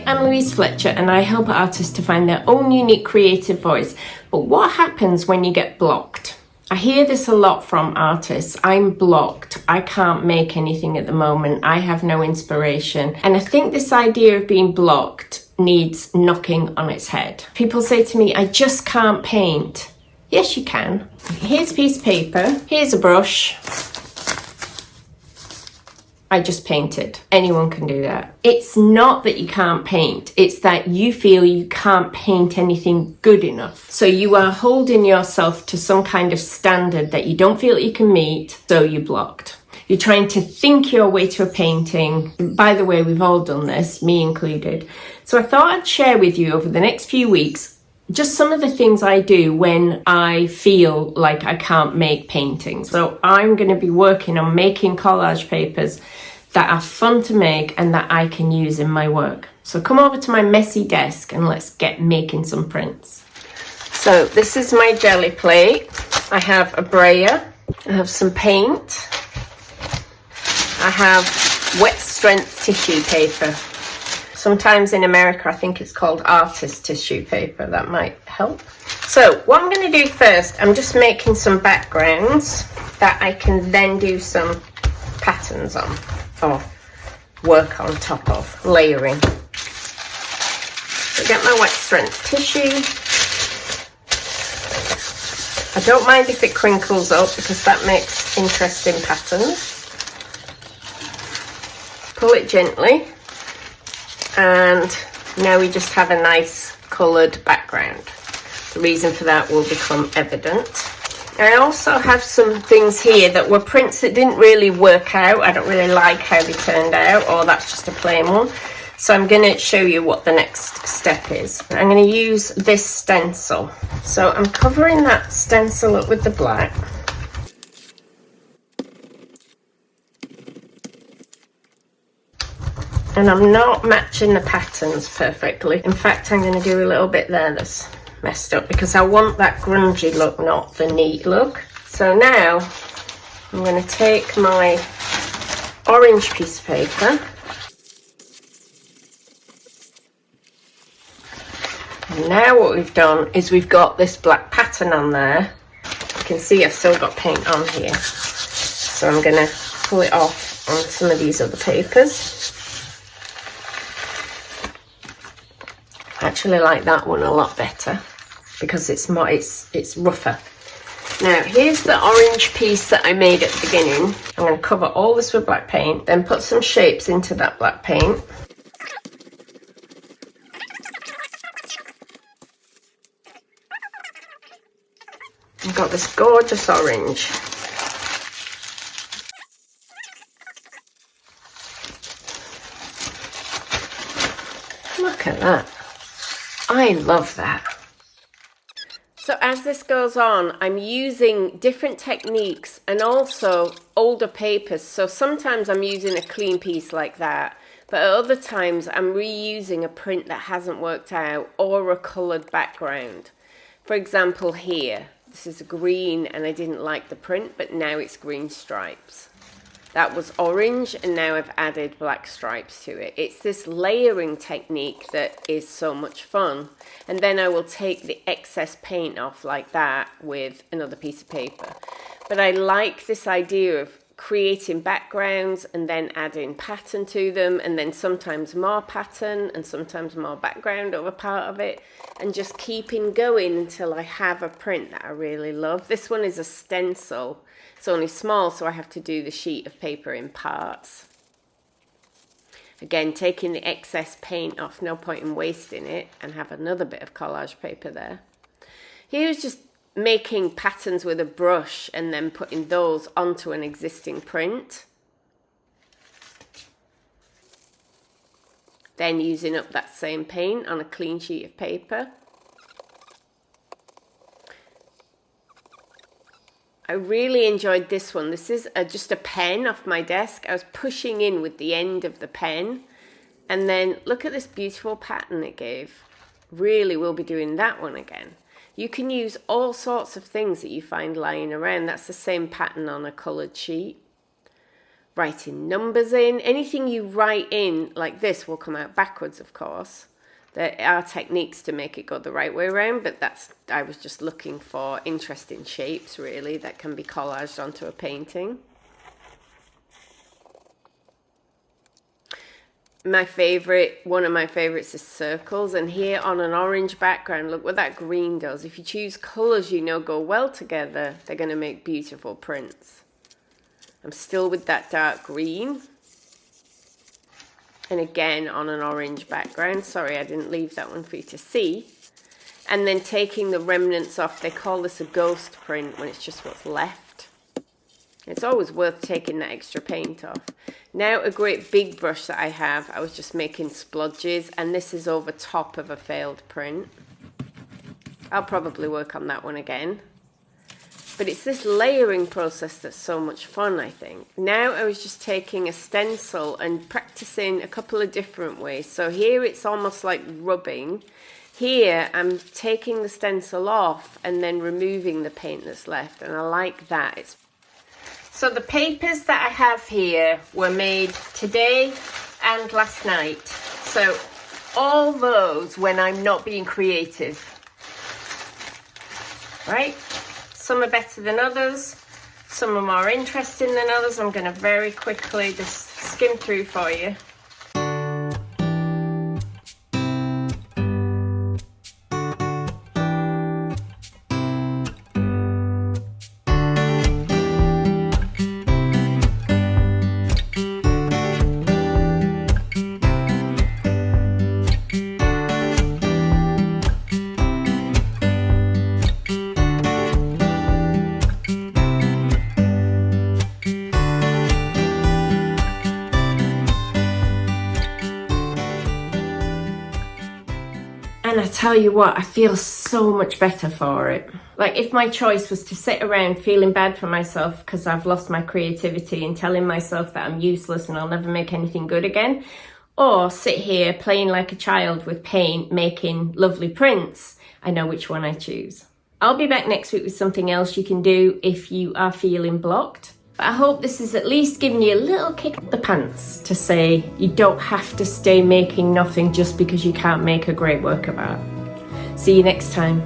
I'm Louise Fletcher and I help artists to find their own unique creative voice. But what happens when you get blocked? I hear this a lot from artists. I'm blocked. I can't make anything at the moment. I have no inspiration. And I think this idea of being blocked needs knocking on its head. People say to me, I just can't paint. Yes, you can. Here's a piece of paper. Here's a brush. I just painted. Anyone can do that. It's not that you can't paint. It's that you feel you can't paint anything good enough. So you are holding yourself to some kind of standard that you don't feel you can meet, so you're blocked. You're trying to think your way to a painting. By the way, we've all done this, me included. So I thought I'd share with you over the next few weeks just some of the things I do when I feel like I can't make paintings. So I'm going to be working on making collage papers that are fun to make and that I can use in my work. So come over to my messy desk and let's get making some prints. So this is my jelly plate. I have a brayer. I have some paint. I have wet strength tissue paper. Sometimes in America, I think it's called artist tissue paper. That might help. So what I'm going to do first, I'm just making some backgrounds that I can then do some patterns on or work on top of, layering. So get my wet strength tissue. I don't mind if it crinkles up because that makes interesting patterns. Pull it gently. And now we just have a nice coloured background. The reason for that will become evident. I also have some things here that were prints that didn't really work out. I don't really like how they turned out, or that's just a plain one. So I'm going to show you what the next step is. I'm going to use this stencil. So I'm covering that stencil up with the black. And I'm not matching the patterns perfectly. In fact, I'm going to do a little bit there that's messed up because I want that grungy look, not the neat look. So now I'm going to take my orange piece of paper. And now what we've done is we've got this black pattern on there. You can see I've still got paint on here. So I'm going to pull it off on some of these other papers. I actually like that one a lot better because it's more, it's rougher. Now here's the orange piece that I made at the beginning. I'm going to cover all this with black paint, then put some shapes into that black paint. I've got this gorgeous orange. Look at that. I love that. So as this goes on, I'm using different techniques and also older papers. So sometimes I'm using a clean piece like that, but at other times I'm reusing a print that hasn't worked out or a coloured background. For example, here, this is green and I didn't like the print, but now it's green stripes. That was orange and now I've added black stripes to it. It's this layering technique that is so much fun. And then I will take the excess paint off like that with another piece of paper. But I like this idea of creating backgrounds and then adding pattern to them, and then sometimes more pattern and sometimes more background over part of it, and just keeping going until I have a print that I really love. This one is a stencil. It's only small, so I have to do the sheet of paper in parts. Again, taking the excess paint off, no point in wasting it, and have another bit of collage paper there. Here's just making patterns with a brush and then putting those onto an existing print. Then using up that same paint on a clean sheet of paper. I really enjoyed this one. This is just a pen off my desk. I was pushing in with the end of the pen. And then look at this beautiful pattern it gave. Really will be doing that one again. You can use all sorts of things that you find lying around. That's the same pattern on a coloured sheet. writing numbers in. Anything you write in like this will come out backwards, of course. There are techniques to make it go the right way around, but I was just looking for interesting shapes, really, that can be collaged onto a painting. One of my favorites is circles, and here on an orange background, look what that green does. If you choose colors you know go well together, they're going to make beautiful prints. I'm still with that dark green. And again on an orange background. Sorry, I didn't leave that one for you to see. And then taking the remnants off. They call this a ghost print when it's just what's left. It's always worth taking that extra paint off. Now a great big brush that I have, I was just making splodges, and this is over top of a failed print. I'll probably work on that one again. But it's this layering process that's so much fun, I think. Now I was just taking a stencil and practicing a couple of different ways. So here it's almost like rubbing. Here I'm taking the stencil off and then removing the paint that's left, and I like that. So the papers that I have here were made today and last night. So all those when I'm not being creative, right? Some are better than others, some are more interesting than others. I'm going to very quickly just skim through for you. And I tell you what, I feel so much better for it. Like, if my choice was to sit around feeling bad for myself because I've lost my creativity and telling myself that I'm useless and I'll never make anything good again, or sit here playing like a child with paint, making lovely prints, I know which one I choose. I'll be back next week with something else you can do if you are feeling blocked. But I hope this is at least giving you a little kick up the pants to say you don't have to stay making nothing just because you can't make a great work of art. See you next time.